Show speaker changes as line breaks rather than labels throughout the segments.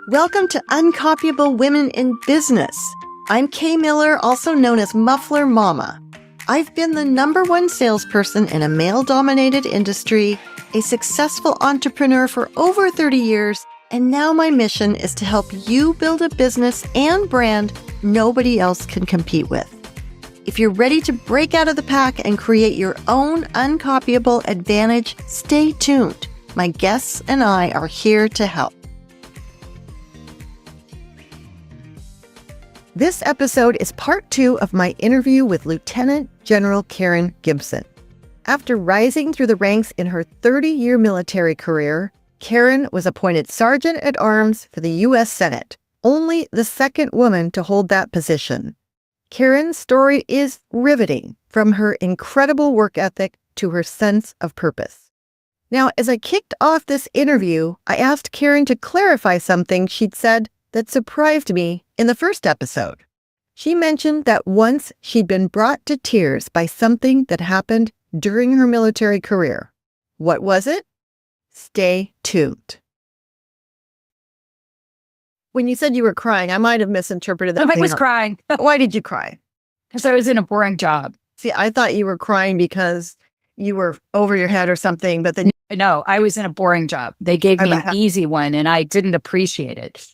Welcome to Uncopyable Women in Business. I'm Kay Miller, also known as Muffler Mama. I've been the #1 salesperson in a male-dominated industry, a successful entrepreneur for over 30 years, and now my mission is to help you build a business and brand nobody else can compete with. If you're ready to break out of the pack and create your own uncopyable advantage, stay tuned. My guests and I are here to help. This episode is part 2 of my interview with Lieutenant General Karen Gibson. After rising through the ranks in her 30-year military career, Karen was appointed Sergeant at Arms for the U.S. Senate, only the second woman to hold that position. Karen's story is riveting, from her incredible work ethic to her sense of purpose. Now, as I kicked off this interview, I asked Karen to clarify something she'd said that surprised me in the first episode. She mentioned that once she'd been brought to tears by something that happened during her military career. What was it? Stay tuned. When you said you were crying, I might have misinterpreted that.
I was crying.
Why did you cry?
Because I was in a boring job.
See, I thought you were crying because you were over your head or something, but then...
No, I was in a boring job. They gave me an easy one and I didn't appreciate it.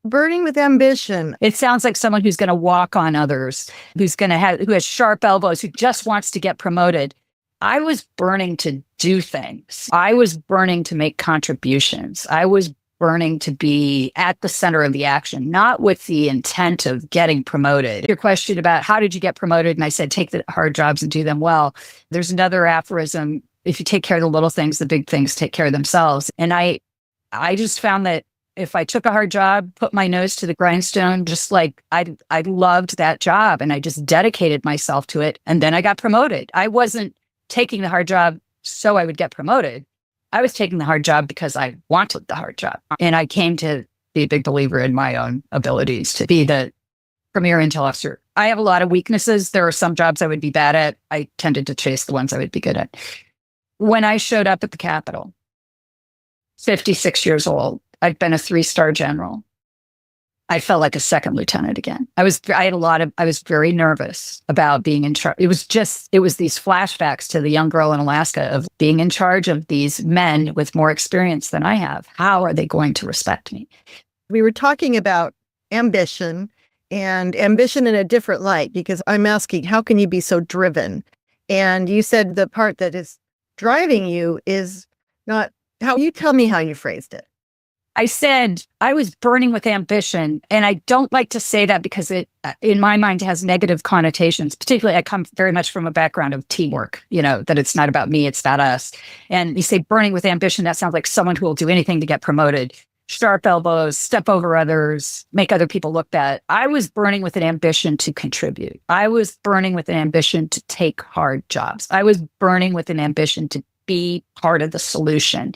Burning with ambition.
It sounds like someone who's going to walk on others, who has sharp elbows, who just wants to get promoted. I was burning to do things. I was burning to make contributions. I was burning to be at the center of the action, not with the intent of getting promoted. Your question about how did you get promoted? And I said, take the hard jobs and do them well. There's another aphorism. If you take care of the little things, the big things take care of themselves. And I just found that if I took a hard job, put my nose to the grindstone, just like I loved that job and I just dedicated myself to it. And then I got promoted. I wasn't taking the hard job so I would get promoted. I was taking the hard job because I wanted the hard job. And I came to be a big believer in my own abilities to be the premier intel officer. I have a lot of weaknesses. There are some jobs I would be bad at. I tended to chase the ones I would be good at. When I showed up at the Capitol, 56 years old, I'd been a 3-star general. I felt like a second lieutenant again. I was very nervous about being in charge. It was these flashbacks to the young girl in Alaska of being in charge of these men with more experience than I have. How are they going to respect me?
We were talking about ambition and ambition in a different light, because I'm asking, how can you be so driven? And you said the part that is driving you is not how. You tell me how you phrased it.
I said I was burning with ambition, and I don't like to say that because it, in my mind, has negative connotations. Particularly, I come very much from a background of teamwork, that it's not about me, it's about us. And you say burning with ambition, that sounds like someone who will do anything to get promoted. Sharp elbows, step over others, make other people look bad. I was burning with an ambition to contribute. I was burning with an ambition to take hard jobs. I was burning with an ambition to be part of the solution.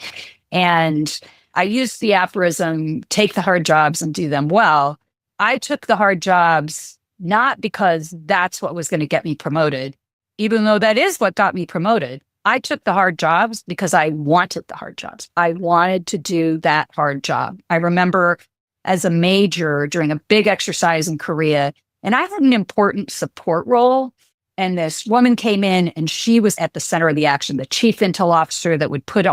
And I used the aphorism, take the hard jobs and do them well. I took the hard jobs not because that's what was going to get me promoted, even though that is what got me promoted. I took the hard jobs because I wanted the hard jobs. I wanted to do that hard job. I remember as a major during a big exercise in Korea, and I had an important support role. And this woman came in and she was at the center of the action, the chief intel officer that would put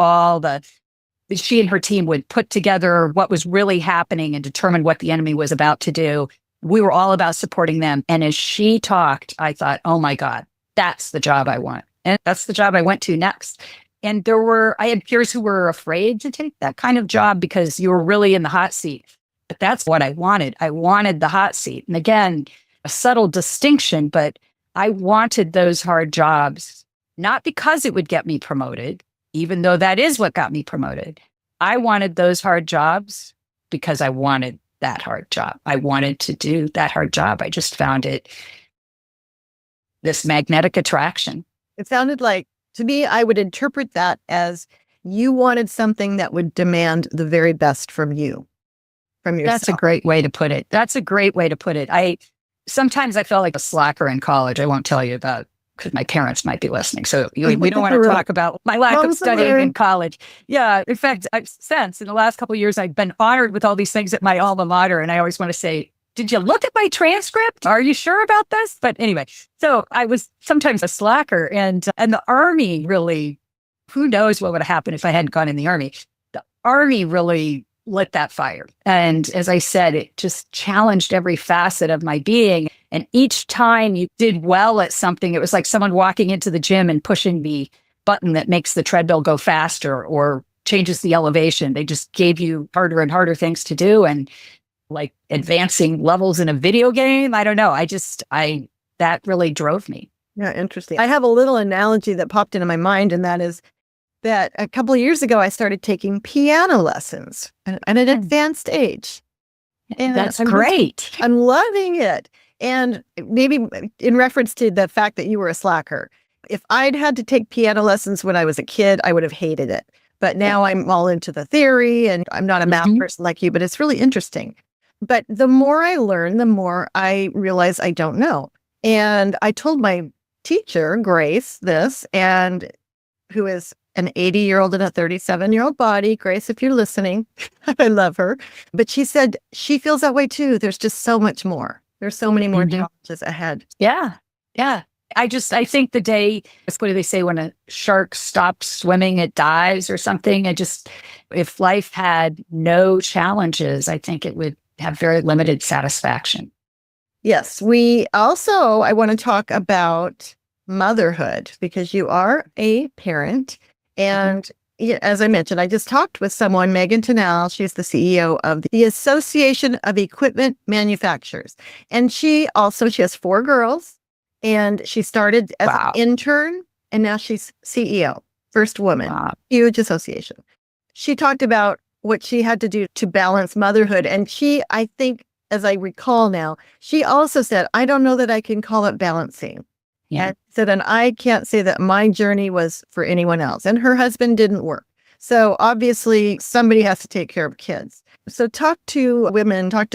she and her team would put together what was really happening and determine what the enemy was about to do. We were all about supporting them. And as she talked, I thought, oh my God, that's the job I want. And that's the job I went to next. And I had peers who were afraid to take that kind of job because you were really in the hot seat. But that's what I wanted. I wanted the hot seat. And again, a subtle distinction, but I wanted those hard jobs, not because it would get me promoted, even though that is what got me promoted. I wanted those hard jobs because I wanted that hard job. I wanted to do that hard job. I just found it this magnetic attraction.
It sounded like, to me, I would interpret that as you wanted something that would demand the very best from you, from yourself.
That's a great way to put it. Sometimes I felt like a slacker in college. I won't tell you about because my parents might be listening. So we don't want to talk about my lack of
Mom's
studying
aware.
in college. Yeah. In fact, I've since in the last couple of years, I've been honored with all these things at my alma mater. And I always want to say, did you look at my transcript? Are you sure about this? But anyway, so I was sometimes a slacker, and the Army really, who knows what would have happened if I hadn't gone in the Army. The Army really lit that fire. And as I said, it just challenged every facet of my being. And each time you did well at something, it was like someone walking into the gym and pushing the button that makes the treadmill go faster or changes the elevation. They just gave you harder and harder things to do. And like advancing levels in a video game. I don't know. That really drove me.
Yeah, interesting. I have a little analogy that popped into my mind, and that is that a couple of years ago, I started taking piano lessons at an advanced age. And
that's great.
I'm loving it. And maybe in reference to the fact that you were a slacker, if I'd had to take piano lessons when I was a kid, I would have hated it. But now I'm all into the theory, and I'm not a math person like you, but it's really interesting. But the more I learn, the more I realize I don't know. And I told my teacher, Grace, this, and who is an 80-year-old in a 37-year-old body. Grace, if you're listening, I love her. But she said she feels that way too. There's just so much more. There's so many more challenges ahead.
Yeah. Yeah. I think the day, what do they say, when a shark stops swimming, it dies or something? If life had no challenges, I think it would have very limited satisfaction.
Yes. I want to talk about motherhood, because you are a parent. And as I mentioned, I just talked with someone, Megan Tennell. She's the CEO of the Association of Equipment Manufacturers. And she has 4 girls. And she started as an intern, and now she's CEO, first woman, huge association. She talked about what she had to do to balance motherhood. And I think, as I recall now, she also said, I don't know that I can call it balancing. Yeah. And said, and I can't say that my journey was for anyone else. And her husband didn't work. So obviously somebody has to take care of kids. So talk to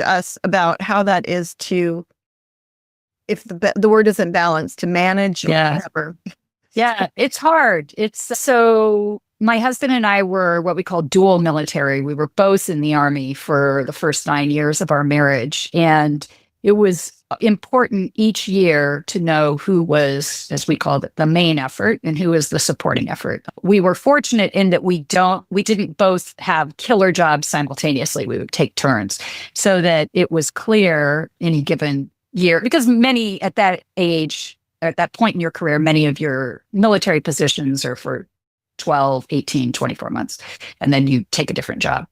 us about how that is to, if the word isn't balanced, to manage or whatever.
Yeah, it's hard. So my husband and I were what we call dual military. We were both in the Army for the first 9 years of our marriage. And it was important each year to know who was, as we called it, the main effort and who was the supporting effort. We were fortunate in that we didn't both have killer jobs simultaneously. We would take turns so that it was clear any given year, because many at that age, at that point in your career, many of your military positions are for 12, 18, 24 months. And then you take a different job.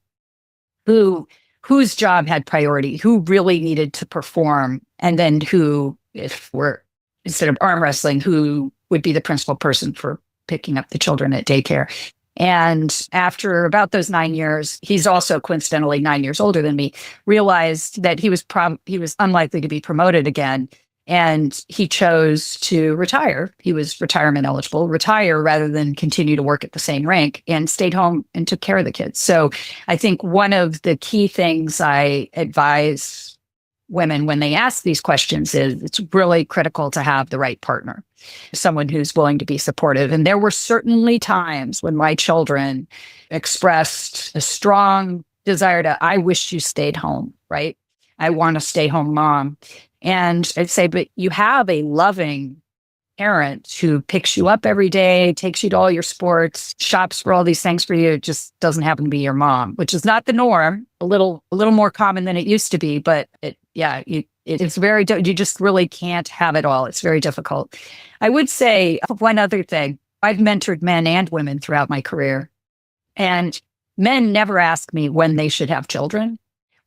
Whose job had priority, who really needed to perform, and then who, if we're, instead of arm wrestling, who would be the principal person for picking up the children at daycare. And after about those 9 years, he's also coincidentally 9 years older than me, realized that he was unlikely to be promoted again. And he chose to retire. He was retirement eligible, retire rather than continue to work at the same rank, and stayed home and took care of the kids. So I think one of the key things I advise women when they ask these questions is it's really critical to have the right partner, someone who's willing to be supportive. And there were certainly times when my children expressed a strong desire I wish you stayed home, right? I want to stay home, mom. And I'd say, but you have a loving parent who picks you up every day, takes you to all your sports, shops for all these things for you. It just doesn't happen to be your mom, which is not the norm. A little more common than it used to be, but it's very, you just really can't have it all. It's very difficult. I would say one other thing. I've mentored men and women throughout my career, and men never ask me when they should have children.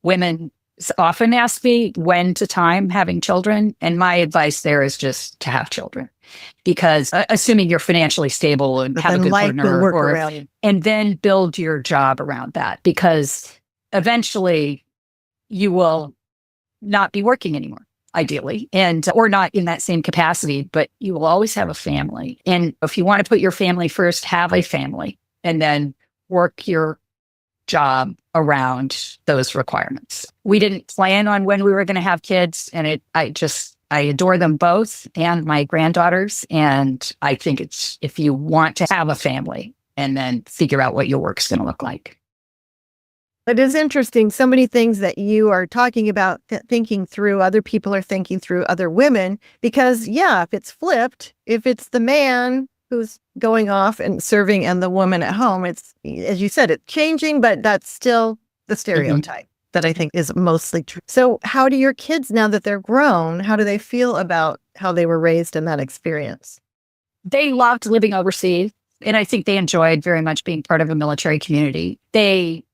Women often ask me when to time having children. And my advice there is just to have children, because assuming you're financially stable and have a good partner, and then build your job around that, because eventually you will not be working anymore, ideally, or not in that same capacity, but you will always have a family. And if you want to put your family first, have a family, and then work your job around those requirements. We didn't plan on when we were going to have kids, and I I adore them both and my granddaughters. And I think it's, if you want to have a family and then figure out what your work's going to look like.
It is interesting. So many things that you are talking about, thinking through, other people are thinking through, other women, because yeah, if it's flipped, if it's the man who's going off and serving and the woman at home, it's, as you said, it's changing, but that's still the stereotype that I think is mostly true. So how do your kids, now that they're grown, how do they feel about how they were raised in that experience?
They loved living overseas, and I think they enjoyed very much being part of a military community. They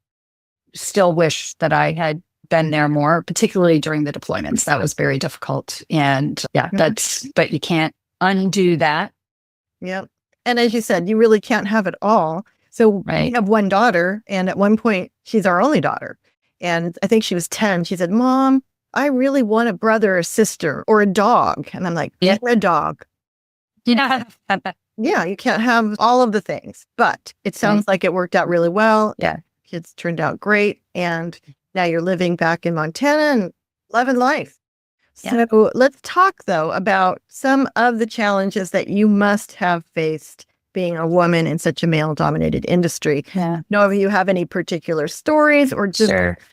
still wish that I had been there more, particularly during the deployments. That was very difficult. And yeah, but you can't undo that.
Yep. And as you said, you really can't have it all. So we have one daughter, and at one point, she's our only daughter. And I think she was 10. She said, Mom, I really want a brother or sister or a dog. And I'm like, get a dog.
Yeah.
Yeah, you can't have all of the things. But it sounds like it worked out really well.
Yeah.
Kids turned out great. And now you're living back in Montana and loving life.
Yeah.
So let's talk, though, about some of the challenges that you must have faced being a woman in such a male-dominated industry.
Yeah.
Know if you have any particular stories or just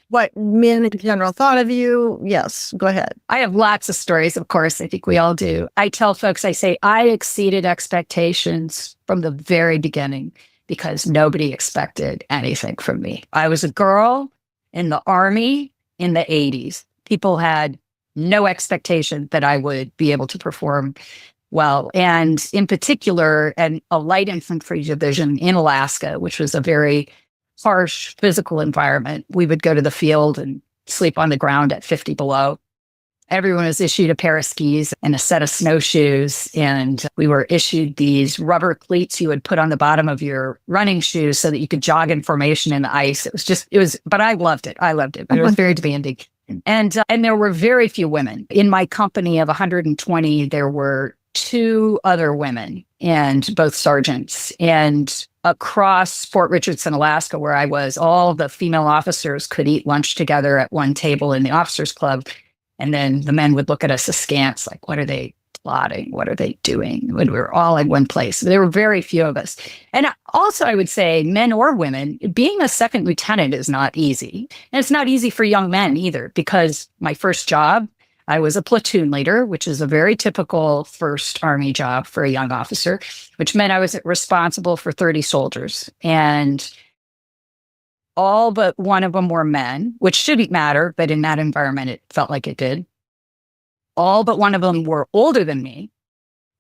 what men in general thought of you? Yes, go ahead.
I have lots of stories, of course. I think we all do. I tell folks, I say, I exceeded expectations from the very beginning because nobody expected anything from me. I was a girl in the Army in the 80s. People had no expectation that I would be able to perform well. And in particular, a light infantry division in Alaska, which was a very harsh physical environment. We would go to the field and sleep on the ground at 50 below. Everyone was issued a pair of skis and a set of snowshoes. And we were issued these rubber cleats you would put on the bottom of your running shoes so that you could jog in formation in the ice. But I loved it. But it was very demanding. And there were very few women. In my company of 120, there were 2 other women and both sergeants. And across Fort Richardson, Alaska, where I was, all the female officers could eat lunch together at one table in the officers club. And then the men would look at us askance, like, what are they plotting? What are they doing? When we were all in one place. There were very few of us. And also, I would say, men or women, being a second lieutenant is not easy. And it's not easy for young men either, because my first job, I was a platoon leader, which is a very typical first Army job for a young officer, which meant I was responsible for 30 soldiers. And all but one of them were men, which shouldn't matter, but in that environment, it felt like it did. All but one of them were older than me.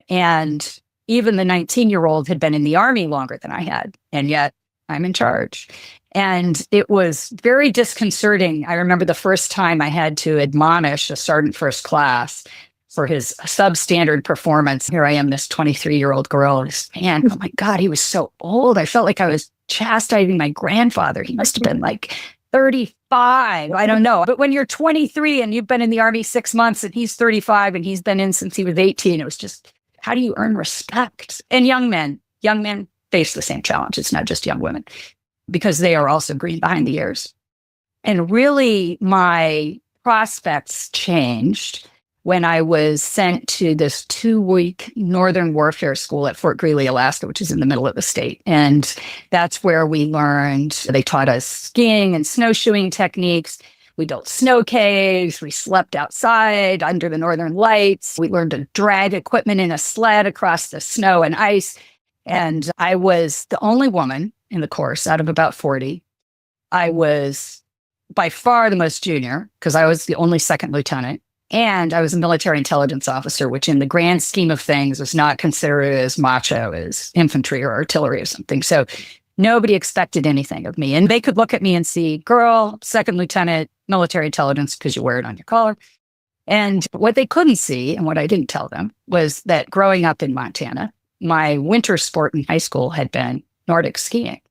And even the 19-year-old had been in the Army longer than I had. And yet I'm in charge. And it was very disconcerting. I remember the first time I had to admonish a sergeant first class for his substandard performance. Here I am, this 23-year-old girl. And oh my God, he was so old. I felt like I was chastising my grandfather. He must have been like 35. I don't know. But when you're 23 and you've been in the Army 6 months and he's 35 and he's been in since he was 18, it was just, how do you earn respect? And young men face the same challenge. It's not just young women, because they are also green behind the ears. And really, my prospects changed when I was sent to this 2-week Northern Warfare School at Fort Greely, Alaska, which is in the middle of the state. And that's where we learned, they taught us skiing and snowshoeing techniques. We built snow caves. We slept outside under the northern lights. We learned to drag equipment in a sled across the snow and ice. And I was the only woman in the course out of about 40. I was by far the most junior because I was the only second lieutenant. And I was a military intelligence officer, which in the grand scheme of things was not considered as macho as infantry or artillery or something. So nobody expected anything of me. And they could look at me and see, girl, second lieutenant, military intelligence, because you wear it on your collar. And what they couldn't see, and what I didn't tell them, was that growing up in Montana, my winter sport in high school had been Nordic skiing.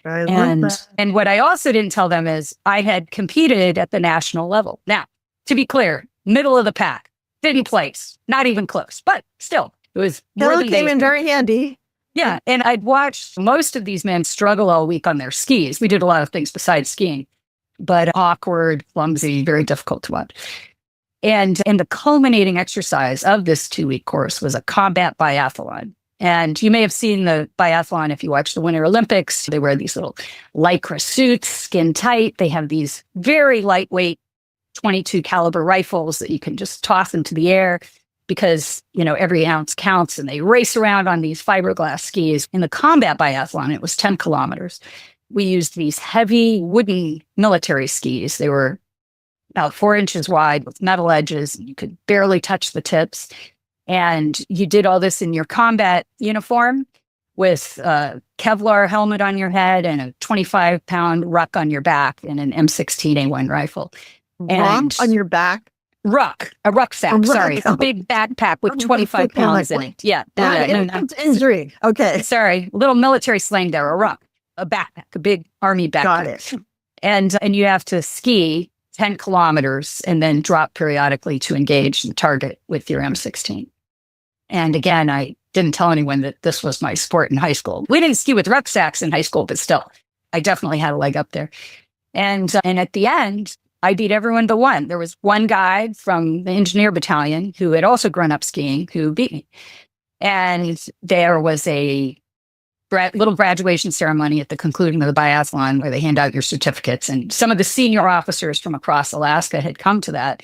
And what I also didn't tell them is I had competed at the national level. Now, to be clear, middle of the pack, didn't place, not even close, but still, it was more than
came in very handy.
Yeah, and I'd watched most of these men struggle all week on their skis. We did a lot of things besides skiing, but awkward, clumsy, very difficult to watch. And the culminating exercise of this 2-week course was a combat biathlon. And you may have seen the biathlon if you watch the Winter Olympics. They wear these little lycra suits, skin tight. They have these very lightweight 22 caliber rifles that you can just toss into the air because, every ounce counts. And they race around on these fiberglass skis. In the combat biathlon, it was 10 kilometers. We used these heavy wooden military skis. They were about 4 inches wide with metal edges. You could barely touch the tips. And you did all this in your combat uniform with a Kevlar helmet on your head and a 25-pound ruck on your back and an M16A1 rifle.
Ruck on your back?
A rucksack, sorry. A big backpack with 25 pounds in it. Yeah.
Injury. Okay.
Sorry. Little military slang there, a ruck, a backpack, a big army backpack.
Got it.
And you have to ski 10 kilometers and then drop periodically to engage the target with your M16. And again, I didn't tell anyone that this was my sport in high school. We didn't ski with rucksacks in high school, but still, I definitely had a leg up there. And at the end, I beat everyone but one. There was one guy from the engineer battalion who had also grown up skiing who beat me. And there was a little graduation ceremony at the conclusion of the biathlon where they hand out your certificates. And some of the senior officers from across Alaska had come to that.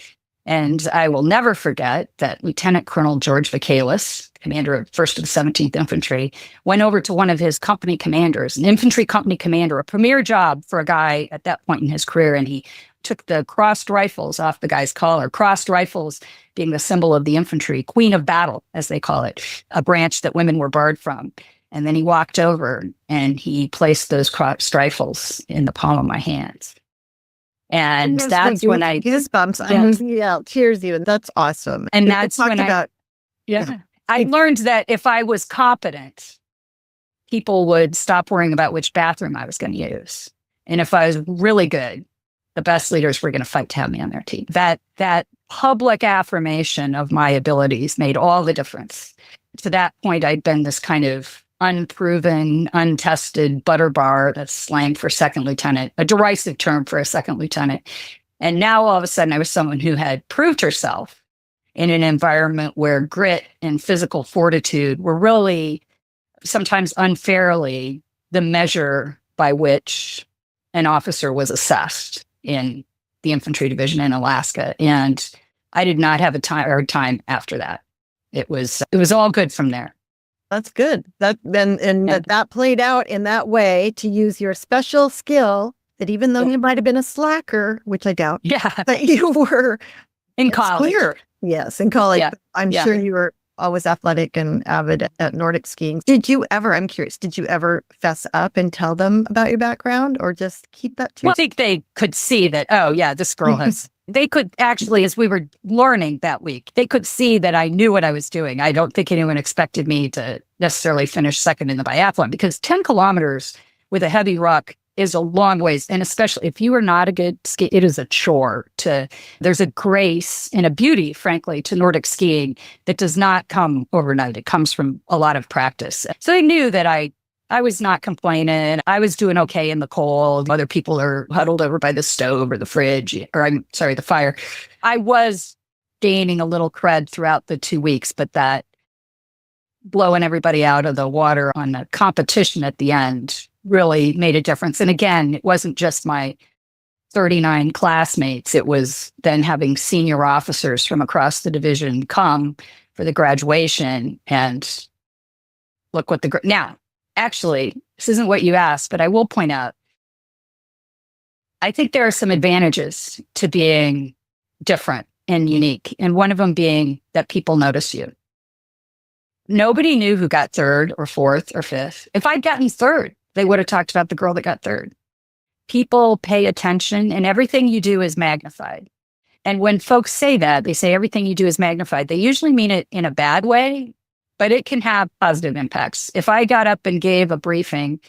And I will never forget that Lieutenant Colonel George Vacalis, commander of 1st of the 17th Infantry, went over to one of his company commanders, an infantry company commander, a premier job for a guy at that point in his career. And he took the crossed rifles off the guy's collar, crossed rifles being the symbol of the infantry, queen of battle, as they call it, a branch that women were barred from. And then he walked over and he placed those crossed rifles in the palm of my hands. And that's when I
goosebumps. Yeah, cheers you. That's awesome.
And that's when I learned that if I was competent, people would stop worrying about which bathroom I was going to use. And if I was really good, the best leaders were going to fight to have me on their team. That public affirmation of my abilities made all the difference. To that point, I'd been this kind of unproven, untested butter bar, that's slang for second lieutenant, a derisive term for a second lieutenant. And now all of a sudden I was someone who had proved herself in an environment where grit and physical fortitude were really, sometimes unfairly, the measure by which an officer was assessed in the infantry division in Alaska. And I did not have a hard time after that. It was all good from there.
That's good. That played out in that way to use your special skill that even though you might have been a slacker, which I doubt, that you were
in college.
Clear. Yes, in college. Yeah. I'm sure you were always athletic and avid at Nordic skiing. I'm curious, did you ever fess up and tell them about your background or just keep that to
yourself? I think they could see that, oh yeah, this girl has... They could actually, as we were learning that week, they could see that I knew what I was doing. I don't think anyone expected me to necessarily finish second in the biathlon because 10 kilometers with a heavy ruck is a long ways. And especially if you are not a good skier, it is a chore there's a grace and a beauty, frankly, to Nordic skiing that does not come overnight. It comes from a lot of practice. So they knew that I was not complaining. I was doing okay in the cold. Other people are huddled over by the stove or the fridge, the fire. I was gaining a little cred throughout the 2 weeks, but that blowing everybody out of the water on the competition at the end really made a difference. And again, it wasn't just my 39 classmates. It was then having senior officers from across the division come for the graduation and look what now, actually, this isn't what you asked, but I will point out, I think there are some advantages to being different and unique. And one of them being that people notice you. Nobody knew who got third or fourth or fifth. If I'd gotten third, they would have talked about the girl that got third. People pay attention and everything you do is magnified. And when folks say that, they say everything you do is magnified, they usually mean it in a bad way. But it can have positive impacts. If I got up and gave a briefing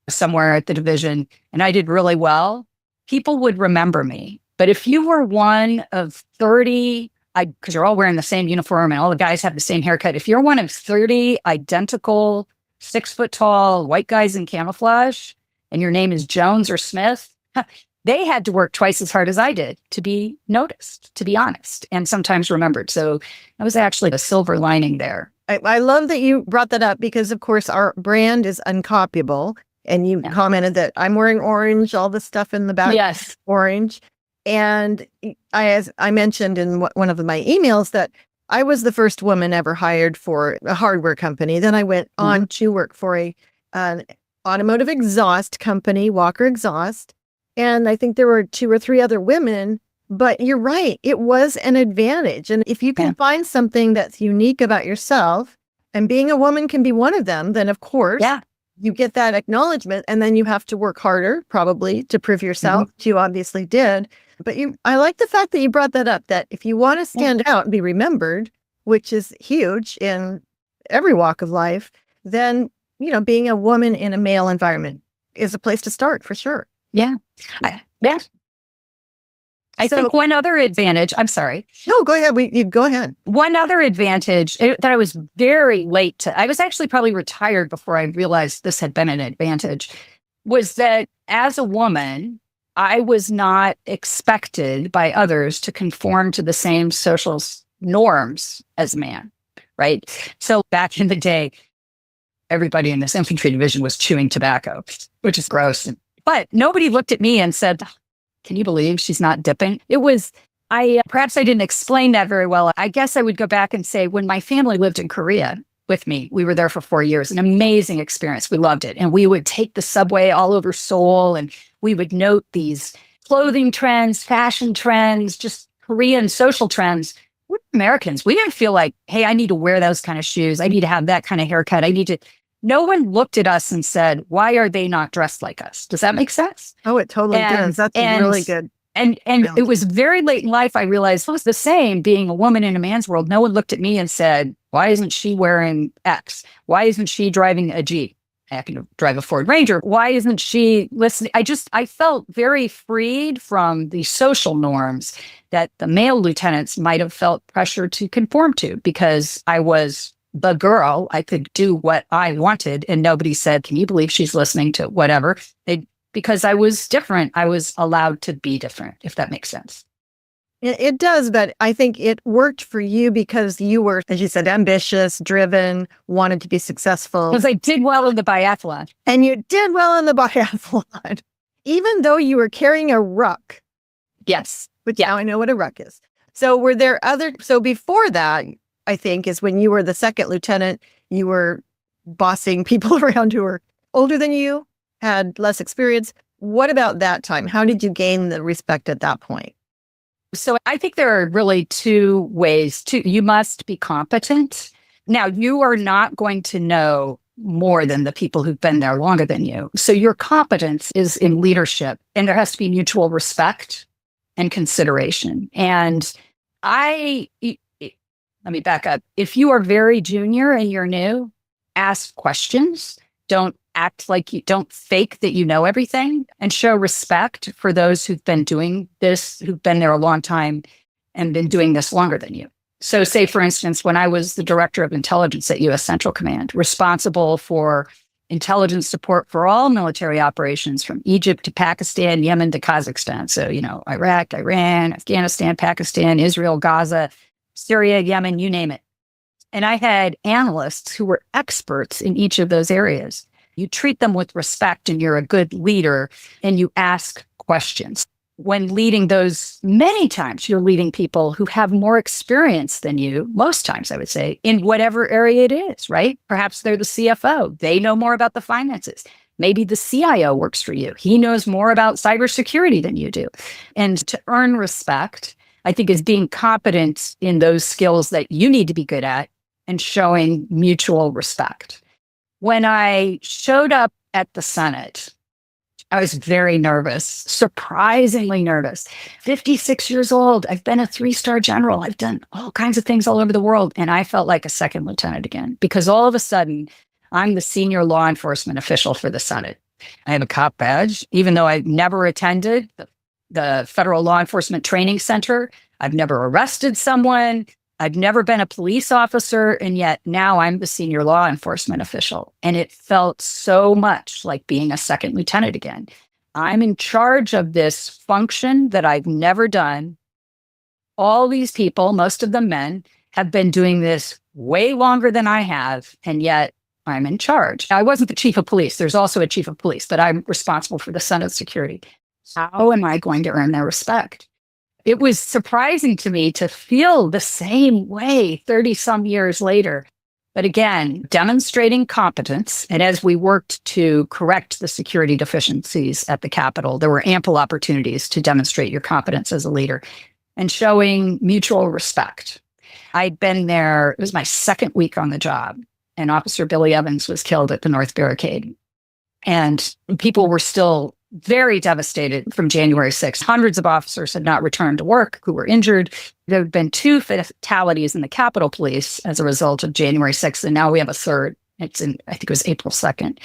somewhere at the division and I did really well, people would remember me. But if you were one of 30, because you're all wearing the same uniform and all the guys have the same haircut, if you're one of 30 identical 6 foot tall white guys in camouflage and your name is Jones or Smith, they had to work twice as hard as I did to be noticed, to be honest, and sometimes remembered. So that was actually the silver lining there.
I love that you brought that up because, of course, our brand is Uncopyable. And you commented that I'm wearing orange, all the stuff in the back,
yes,
orange. And as I mentioned in one of my emails, that I was the first woman ever hired for a hardware company. Then I went on to work for an automotive exhaust company, Walker Exhaust. And I think there were 2 or 3 other women. But you're right. It was an advantage. And if you can find something that's unique about yourself, and being a woman can be one of them, then of course, you get that acknowledgement, and then you have to work harder probably to prove yourself. You obviously did. But I like the fact that you brought that up, that if you want to stand out and be remembered, which is huge in every walk of life, then, being a woman in a male environment is a place to start for sure.
Yeah. I think one other advantage, I'm sorry.
No, go ahead. You go ahead.
One other advantage that I was very late to, I was actually probably retired before I realized this had been an advantage, was that as a woman, I was not expected by others to conform to the same social norms as a man, right? So back in the day, everybody in this infantry division was chewing tobacco, which is gross. But nobody looked at me and said, can you believe she's not dipping? It was, perhaps I didn't explain that very well. I guess I would go back and say, when my family lived in Korea with me, we were there for 4 years, an amazing experience. We loved it. And we would take the subway all over Seoul, and we would note these clothing trends, fashion trends, just Korean social trends. We're Americans. We didn't feel like, hey, I need to wear those kind of shoes. I need to have that kind of haircut. No one looked at us and said, why are they not dressed like us? Does that make sense?
Oh, it totally does. That's really good.
And it was very late in life, I realized it was the same being a woman in a man's world. No one looked at me and said, why isn't she wearing X? Why isn't she driving a Jeep? I can drive a Ford Ranger. Why isn't she listening? I felt very freed from the social norms that the male lieutenants might have felt pressure to conform to, because I was the girl. I could do what I wanted, and nobody said, can you believe she's listening to whatever? Because I was different. I was allowed to be different, if that makes sense.
It does, but I think it worked for you because you were, as you said, ambitious, driven, wanted to be successful.
Because I did well in the biathlon.
And you did well in the biathlon, even though you were carrying a ruck.
Yes.
Which now I know what a ruck is. So so before that, I think, is when you were the second lieutenant, you were bossing people around who were older than you, had less experience. What about that time? How did you gain the respect at that point?
So I think there are really 2 ways. You must be competent. Now, you are not going to know more than the people who've been there longer than you. So your competence is in leadership, and there has to be mutual respect and consideration. And let me back up. If you are very junior and you're new, ask questions. Don't act like don't fake that you know everything, and show respect for those who've been doing this, who've been there a long time and been doing this longer than you. So say, for instance, when I was the director of intelligence at U.S. Central Command, responsible for intelligence support for all military operations from Egypt to Pakistan, Yemen to Kazakhstan. So, Iraq, Iran, Afghanistan, Pakistan, Israel, Gaza, Syria, Yemen, you name it. And I had analysts who were experts in each of those areas. You treat them with respect, and you're a good leader, and you ask questions. When leading those, many times you're leading people who have more experience than you, most times I would say, in whatever area it is, right? Perhaps they're the CFO. They know more about the finances. Maybe the CIO works for you. He knows more about cybersecurity than you do. And to earn respect, I think, is being competent in those skills that you need to be good at and showing mutual respect. When I showed up at the Senate, I was very nervous, surprisingly nervous. 56 years old. I've been a 3-star general. I've done all kinds of things all over the world. And I felt like a second lieutenant again, because all of a sudden, I'm the senior law enforcement official for the Senate. I have a cop badge, even though I've never attended the Federal Law Enforcement Training Center. I've never arrested someone. I've never been a police officer, and yet now I'm the senior law enforcement official. And it felt so much like being a second lieutenant again. I'm in charge of this function that I've never done. All these people, most of them men, have been doing this way longer than I have, and yet I'm in charge. I wasn't the chief of police. There's also a chief of police, but I'm responsible for the Senate security. How am I going to earn their respect? It was surprising to me to feel the same way 30 some years later. But again, demonstrating competence. And as we worked to correct the security deficiencies at the Capitol, there were ample opportunities to demonstrate your competence as a leader and showing mutual respect. I'd been there, it was my second week on the job, and Officer Billy Evans was killed at the North Barricade. And people were still very devastated from January 6th. Hundreds of officers had not returned to work who were injured. There had been 2 fatalities in the Capitol Police as a result of January 6th, and now we have a third. It's in, I think it was April 2nd.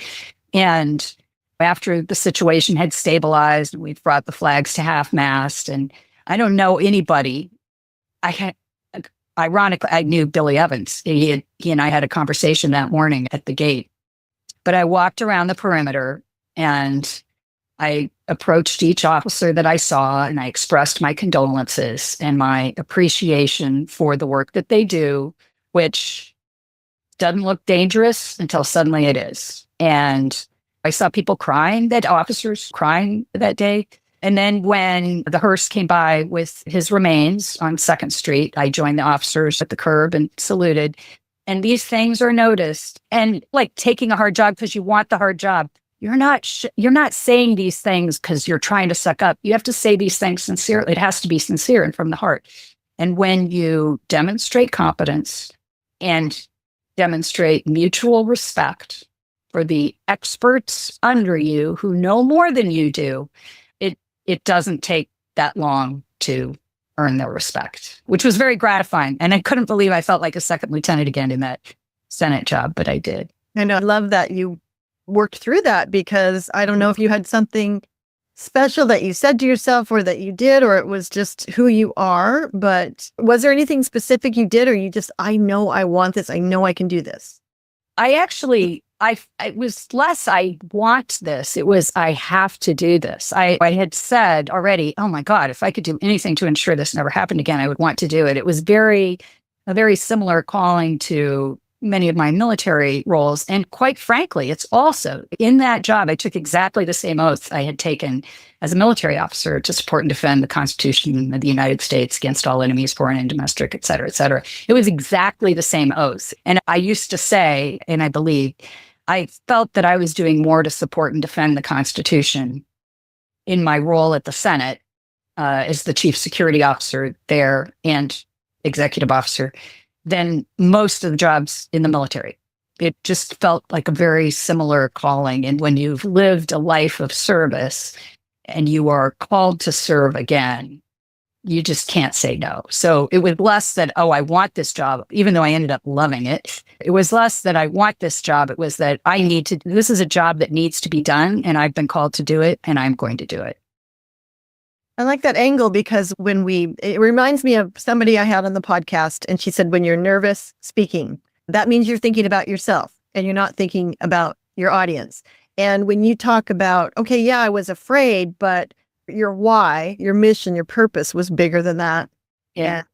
And after the situation had stabilized, we brought the flags to half-mast, and I don't know anybody. Ironically, I knew Billy Evans. He and I had a conversation that morning at the gate. But I walked around the perimeter and I approached each officer that I saw, and I expressed my condolences and my appreciation for the work that they do, which doesn't look dangerous until suddenly it is. And I saw people crying, officers crying that day. And then when the hearse came by with his remains on 2nd Street, I joined the officers at the curb and saluted. And these things are noticed. And like taking a hard job because you want the hard job, you're not saying these things because you're trying to suck up. You have to say these things sincerely. It has to be sincere and from the heart. And when you demonstrate competence and demonstrate mutual respect for the experts under you who know more than you do, it doesn't take that long to earn their respect, which was very gratifying. And I couldn't believe I felt like a second lieutenant again in that Senate job, but I did.
I know. I love that you worked through that, because I don't know if you had something special that you said to yourself or that you did, or it was just who you are. But was there anything specific you did, or you just, I know I want this. I know I can do this?
It was less, I want this. It was, I have to do this. I had said already, oh my God, if I could do anything to ensure this never happened again, I would want to do it. It was a very similar calling to many of my military roles. And quite frankly, it's also in that job, I took exactly the same oath I had taken as a military officer to support and defend the Constitution of the United States against all enemies, foreign and domestic, et cetera, et cetera. It was exactly the same oath. And I used to say, and I believe, I felt that I was doing more to support and defend the Constitution in my role at the Senate as the chief security officer there and executive officer than most of the jobs in the military. It just felt like a very similar calling. And when you've lived a life of service and you are called to serve again, you just can't say no. So it was less that, oh, I want this job, even though I ended up loving it. It was less that I want this job. It was that this is a job that needs to be done, and I've been called to do it, and I'm going to do it.
I like that angle, because it reminds me of somebody I had on the podcast, and she said, when you're nervous speaking, that means you're thinking about yourself and you're not thinking about your audience. And when you talk about, okay, yeah, I was afraid, but your why, your mission, your purpose was bigger than that.
Yeah.
And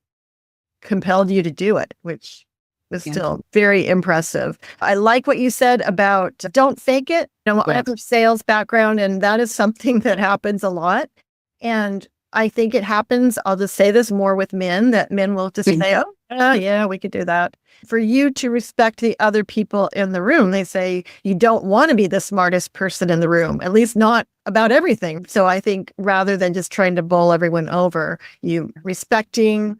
compelled you to do it, which was still very impressive. I like what you said about don't fake it. I have a sales background, and that is something that happens a lot. And I think it happens, I'll just say this, more with men, that men will just say, oh, yeah, we could do that. For you to respect the other people in the room, they say you don't want to be the smartest person in the room, at least not about everything. So I think rather than just trying to bowl everyone over, you respecting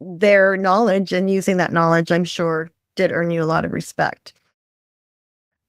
their knowledge and using that knowledge, I'm sure did earn you a lot of respect.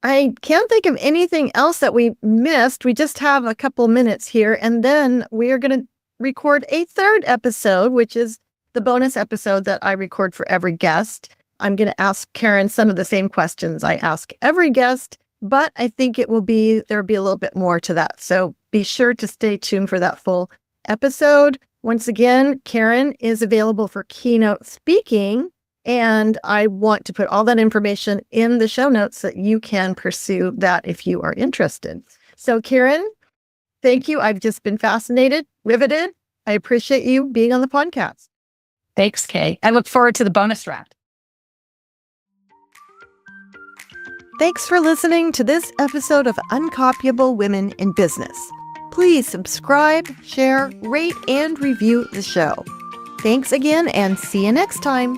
I can't think of anything else that we missed. We just have a couple minutes here, and then we are going to record a third episode, which is the bonus episode that I record for every guest. I'm going to ask Karen some of the same questions I ask every guest, but I think there'll be a little bit more to that. So be sure to stay tuned for that full episode. Once again, Karen is available for keynote speaking, and I want to put all that information in the show notes so that you can pursue that if you are interested. So Karen, Thank you. I've just been fascinated, riveted. I appreciate you being on the podcast.
Thanks, Kay. I look forward to the bonus round.
Thanks for listening to this episode of Uncopyable Women in Business. Please subscribe, share, rate, and review the show. Thanks again, and see you next time.